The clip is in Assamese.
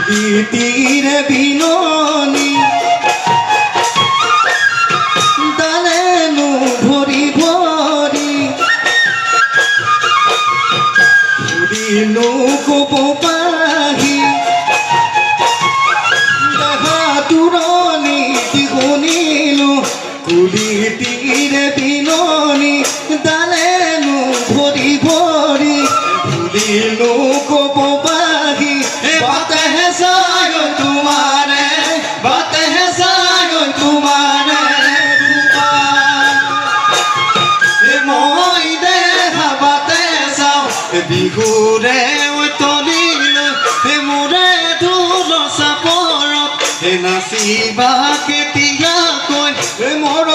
তীরে বিননি দালেনো ভরি ভরি ঘুরিলো কব পাহি দেখা তুরনি শুনিলো কুলি তীরে বিননি দালেনো ভরি ভরি ঘুরিলো কব পাহি बात है सागो तुम्हारे बात है सागो तुम्हारे মই দেখা বাতে চাও বিহুৰে তলিল মোৰে ঢোল চাপৰত নাচিবা কেতিয়াকৈ মৰ